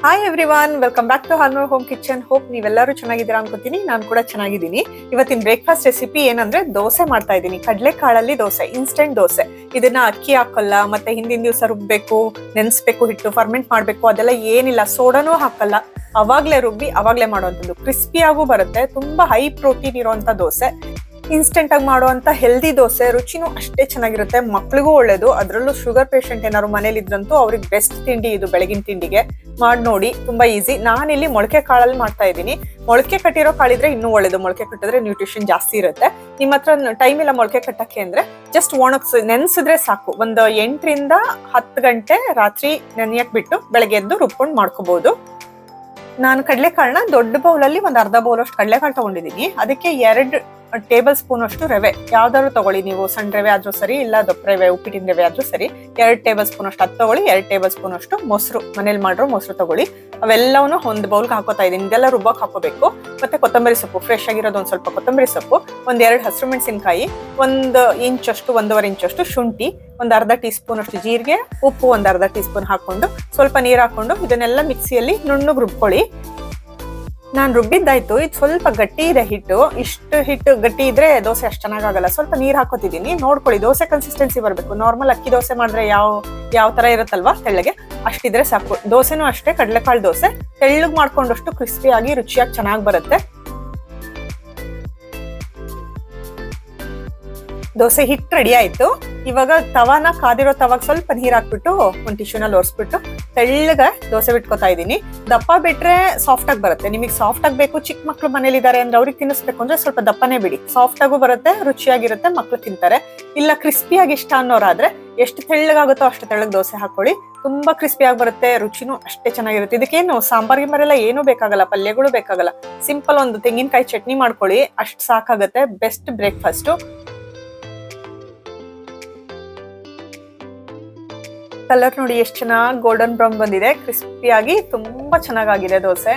Hi everyone, welcome back to Harnoor home kitchen. Hope ನೀವೆಲ್ಲರೂ ಚೆನ್ನಾಗಿದ್ದೀರಾ ಅನ್ಕೋತೀನಿ. ನಾನು ಕೂಡ ಚೆನ್ನಾಗಿದ್ದೀನಿ. ಇವತ್ತಿನ ಬ್ರೇಕ್ಫಾಸ್ಟ್ ರೆಸಿಪಿ ಏನಂದ್ರೆ ದೋಸೆ ಮಾಡ್ತಾ ಇದ್ದೀನಿ. ಕಡಲೆಕಾಳಲ್ಲಿ ದೋಸೆ, ಇನ್ಸ್ಟೆಂಟ್ ದೋಸೆ. ಇದನ್ನ ಅಕ್ಕಿ ಹಾಕಲ್ಲ, ಮತ್ತೆ ಹಿಂದಿನ ದಿವಸ ರುಬ್ಬೇಕು, ನೆನೆಸ್ಬೇಕು, ಹಿಟ್ಟು ಫರ್ಮೆಂಟ್ ಮಾಡ್ಬೇಕು, ಅದೆಲ್ಲ ಏನಿಲ್ಲ. ಸೋಡಾನೂ ಹಾಕಲ್ಲ, ಅವಾಗ್ಲೇ ರುಬ್ಬಿ ಅವಾಗ್ಲೇ ಮಾಡುವಂಥದ್ದು. ಕ್ರಿಸ್ಪಿಯಾಗೂ ಬರುತ್ತೆ. ತುಂಬಾ ಹೈ ಪ್ರೋಟೀನ್ ಇರುವಂತ ದೋಸೆ. ಇನ್ಸ್ಟೆಂಟ್ ಆಗಿ ಮಾಡುವಂತ ಹೆಲ್ದಿ ದೋಸೆ. ರುಚಿನೂ ಅಷ್ಟೇ ಚೆನ್ನಾಗಿರುತ್ತೆ, ಮಕ್ಳಿಗೂ ಒಳ್ಳೇದು. ಅದರಲ್ಲೂ ಶುಗರ್ ಪೇಷಂಟ್ ಏನಾದ್ರು ಮನೇಲಿ ಇದ್ರಂತೂ ಅವ್ರಿಗೆ ಬೆಸ್ಟ್ ತಿಂಡಿ ಇದು. ಬೆಳಗಿನ ತಿಂಡಿಗೆ ಮಾಡಿ ನೋಡಿ, ತುಂಬಾ ಈಸಿ. ನಾನಿಲ್ಲಿ ಮೊಳಕೆ ಕಾಳಲ್ಲಿ ಮಾಡ್ತಾ ಇದ್ದೀನಿ. ಮೊಳಕೆ ಕಟ್ಟಿರೋ ಕಾಳಿದ್ರೆ ಇನ್ನೂ ಒಳ್ಳೇದು. ಮೊಳಕೆ ಕಟ್ಟಿದ್ರೆ ನ್ಯೂಟ್ರಿಷನ್ ಜಾಸ್ತಿ ಇರುತ್ತೆ. ನಿಮ್ಮ ಹತ್ರ ಟೈಮ್ ಇಲ್ಲ ಮೊಳಕೆ ಕಟ್ಟಕ್ಕೆ ಅಂದ್ರೆ ಜಸ್ಟ್ ನೆನ್ಸಿದ್ರೆ ಸಾಕು. ಒಂದು 8 ರಿಂದ 10 ಗಂಟೆ ರಾತ್ರಿ ನೆನೆಯಕ್ ಬಿಟ್ಟು ಬೆಳಗ್ಗೆ ಎದ್ದು ರುಬ್ಕೊಂಡು ಮಾಡ್ಕೋಬಹುದು. ನಾನು ಕಡಲೆಕಾಳನ್ನ ದೊಡ್ಡ ಬೌಲಲ್ಲಿ ಒಂದು ಅರ್ಧ ಬೌಲ್ ಅಷ್ಟು ಕಡಲೆಕಾಳು ತಗೊಂಡಿದ್ದೀನಿ. ಅದಕ್ಕೆ 2 ಟೇಬಲ್ ಸ್ಪೂನ್ ಅಷ್ಟು ರವೆ, ಯಾವ್ದಾದ್ರು ತಗೊಳ್ಳಿ ನೀವು. ಸಣ್ಣ ರವೆ ಆದ್ರೂ ಸರಿ, ಇಲ್ಲ ದಪ್ಪ ರವೆ, ಉಪ್ಪಿಟ್ಟಿನ ರವೆ ಆದ್ರೂ ಸರಿ. 2 ಟೇಬಲ್ ಸ್ಪೂನ್ ಅಷ್ಟು ಅದು ತಗೊಳ್ಳಿ. 2 ಟೇಬಲ್ ಸ್ಪೂನ್ ಅಷ್ಟು ಮೊಸರು, ಮನೇಲಿ ಮಾಡಿರೋ ಮೊಸರು ತಗೊಳ್ಳಿ. ಅವೆಲ್ಲವನ್ನೂ ಒಂದು ಬೌಲ್ಗೆ ಹಾಕೋತಾ ಇದ್ದೀನಿ. ಇದೆಲ್ಲ ರುಬ್ಬಕ್ಕೆ ಹಾಕೋಬೇಕು. ಮತ್ತೆ ಕೊತ್ತಂಬರಿ ಸೊಪ್ಪು, ಫ್ರೆಶ್ ಆಗಿರೋದು ಒಂದು ಸ್ವಲ್ಪ ಕೊತ್ತಂಬರಿ ಸೊಪ್ಪು, 2 ಹಸಿರು ಮೆಣಸಿನಕಾಯಿ, 1 ಇಂಚ್ ಅಷ್ಟು, 1.5 ಇಂಚ್ ಅಷ್ಟು ಶುಂಠಿ, ಒಂದು ಅರ್ಧ ಟೀ ಸ್ಪೂನ್ ಅಷ್ಟು ಜೀರಿಗೆ, ಉಪ್ಪು ಒಂದು ಅರ್ಧ ಟೀ ಸ್ಪೂನ್ ಹಾಕೊಂಡು ಸ್ವಲ್ಪ ನೀರು ಹಾಕೊಂಡು ಇದನ್ನೆಲ್ಲ ಮಿಕ್ಸಿಯಲ್ಲಿ ನುಣ್ಣಗೆ ರುಬ್ಕೊಳ್ಳಿ. ನಾನು ರುಬ್ಬಿದ್ದಾಯ್ತು. ಇದು ಸ್ವಲ್ಪ ಗಟ್ಟಿ ಇದೆ ಹಿಟ್ಟು. ಇಷ್ಟು ಹಿಟ್ಟು ಗಟ್ಟಿ ಇದ್ರೆ ದೋಸೆ ಅಷ್ಟು ಚೆನ್ನಾಗಾಗಲ್ಲ. ಸ್ವಲ್ಪ ನೀರು ಹಾಕೋತಿದ್ದೀನಿ, ನೋಡ್ಕೊಳ್ಳಿ. ದೋಸೆ ಕನ್ಸಿಸ್ಟೆನ್ಸಿ ಬರಬೇಕು. ನಾರ್ಮಲ್ ಅಕ್ಕಿ ದೋಸೆ ಮಾಡಿದ್ರೆ ಯಾವ ತರ ಇರುತ್ತಲ್ವಾ, ತೆಳ್ಳಗೆ ಅಷ್ಟಿದ್ರೆ ಸಾಕು. ದೋಸೆನೂ ಅಷ್ಟೇ, ಕಡಲೆಕಾಳು ದೋಸೆ ತೆಳ್ಳಗ್ ಮಾಡ್ಕೊಂಡಷ್ಟು ಕ್ರಿಸ್ಪಿಯಾಗಿ ರುಚಿಯಾಗಿ ಚೆನ್ನಾಗಿ ಬರುತ್ತೆ. ದೋಸೆ ಹಿಟ್ಟು ರೆಡಿ ಆಯ್ತು. ಇವಾಗ ತವಾನ ಕಾದಿರೋ ತವಾಗ ಸ್ವಲ್ಪ ನೀರ್ ಹಾಕ್ಬಿಟ್ಟು ಒಂದು ಟಿಶ್ಯೂನಲ್ಲಿ ಒರೆಸ್ಬಿಟ್ಟು ತೆಳ್ಳಗ ದೋಸೆ ಬಿಟ್ಕೋತಾ ಇದ್ದೀನಿ. ದಪ್ಪ ಬಿಟ್ರೆ ಸಾಫ್ಟ್ ಆಗಿ ಬರುತ್ತೆ. ನಿಮಗೆ ಸಾಫ್ಟ್ ಆಗಬೇಕು, ಚಿಕ್ಕ ಮಕ್ಳು ಮನೇಲಿ ಇದಾರೆ ಅಂದ್ರೆ ಅವ್ರಿಗೆ ತಿನ್ನಿಸ್ಬೇಕು ಅಂದ್ರೆ ಸ್ವಲ್ಪ ದಪ್ಪನೇ ಬಿಡಿ. ಸಾಫ್ಟ್ ಆಗು ಬರುತ್ತೆ, ರುಚಿಯಾಗಿರುತ್ತೆ, ಮಕ್ಳು ತಿಂತಾರೆ. ಇಲ್ಲ ಕ್ರಿಸ್ಪಿಯಾಗಿ ಇಷ್ಟ ಅನ್ನೋರಾದ್ರೆ ಎಷ್ಟು ತೆಳ್ಳಗಾಗುತ್ತೋ ಅಷ್ಟು ತೆಳ್ಳಗ್ ದೋಸೆ ಹಾಕೊಳ್ಳಿ. ತುಂಬಾ ಕ್ರಿಸ್ಪಿಯಾಗಿ ಬರುತ್ತೆ, ರುಚಿನೂ ಅಷ್ಟೇ ಚೆನ್ನಾಗಿರುತ್ತೆ. ಇದಕ್ಕೇನು ಸಾಂಬಾರ್ ಗಿಂಬಾರೆಲ್ಲ ಏನೂ ಬೇಕಾಗಲ್ಲ, ಪಲ್ಯಗಳು ಬೇಕಾಗಲ್ಲ. ಸಿಂಪಲ್ ಒಂದು ತೆಂಗಿನಕಾಯಿ ಚಟ್ನಿ ಮಾಡ್ಕೊಳ್ಳಿ, ಅಷ್ಟು ಸಾಕಾಗತ್ತೆ. Best breakfast. ಕಲರ್ ನೋಡಿ ಎಷ್ಟು ಚೆನ್ನಾಗಿ ಗೋಲ್ಡನ್ ಬ್ರೌನ್ ಬಂದಿದೆ, ಕ್ರಿಸ್ಪಿಯಾಗಿ ತುಂಬಾ ಚೆನ್ನಾಗಾಗಿದೆ ದೋಸೆ.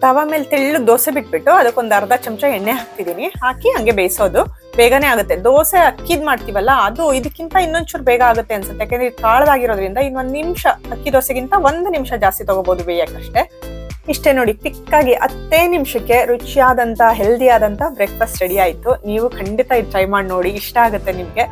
ತವಾ ಮೇಲೆ ತೆಳ್ಳಗೆ ದೋಸೆ ಬಿಟ್ಬಿಟ್ಟು ಅದಕ್ಕೊಂದು ಅರ್ಧ ಚಮಚ ಎಣ್ಣೆ ಹಾಕ್ತಿದ್ದೀನಿ. ಹಾಕಿ ಹಂಗೆ ಬೇಯಿಸೋದು, ಬೇಗನೆ ಆಗುತ್ತೆ. ದೋಸೆ ಅಕ್ಕಿದ್ ಮಾಡ್ತೀವಲ್ಲ, ಅದು ಇದಕ್ಕಿಂತ ಇನ್ನೊಂಚೂರು ಬೇಗ ಆಗುತ್ತೆ ಅನ್ಸುತ್ತೆ. ಯಾಕಂದ್ರೆ ಇದು ಕಾಳದಾಗಿರೋದ್ರಿಂದ ಇನ್ನೊಂದು ನಿಮಿಷ, ಅಕ್ಕಿ ದೋಸೆಗಿಂತ 1 ನಿಮಿಷ ಜಾಸ್ತಿ ತಗೋಬಹುದು ಬೇಯಕ್ಕಷ್ಟೇ. ಇಷ್ಟೇ ನೋಡಿ, ತಿಕ್ಕಾಗಿ 10 ನಿಮಿಷಕ್ಕೆ ರುಚಿಯಾದಂತ ಹೆಲ್ದಿ ಆದಂತ ಬ್ರೇಕ್ಫಾಸ್ಟ್ ರೆಡಿ ಆಯ್ತು. ನೀವು ಖಂಡಿತ ಇದು ಟ್ರೈ ಮಾಡಿ ನೋಡಿ, ಇಷ್ಟ ಆಗುತ್ತೆ ನಿಮ್ಗೆ.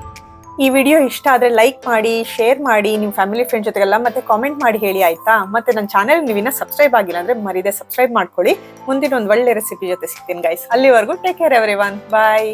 ಈ ವಿಡಿಯೋ ಇಷ್ಟ ಆದ್ರೆ ಲೈಕ್ ಮಾಡಿ, ಶೇರ್ ಮಾಡಿ, ನಿಮ್ ಫ್ಯಾಮಿಲಿ ಫ್ರೆಂಡ್ ಜೊತೆಗೆಲ್ಲ, ಮತ್ತೆ ಕಾಮೆಂಟ್ ಮಾಡಿ ಹೇಳಿ ಆಯ್ತಾ. ಮತ್ತೆ ನನ್ನ ಚಾನೆಲ್ ನೀವಿನ್ನ ಸಬ್ಸ್ಕ್ರೈಬ್ ಆಗಿಲ್ಲ ಅಂದ್ರೆ ಮರಿದೆ ಸಬ್ಸ್ಕ್ರೈಬ್ ಮಾಡ್ಕೊಳ್ಳಿ. ಮುಂದಿನ ಒಂದು ಒಳ್ಳೆ ರೆಸಿಪಿ ಜೊತೆ ಸಿಗ್ತೀನಿ ಗೈಸ್. ಅಲ್ಲಿವರೆಗೂ ಟೇಕ್ ಕೇರ್ ಎವ್ರಿವನ್, ಬಾಯ್.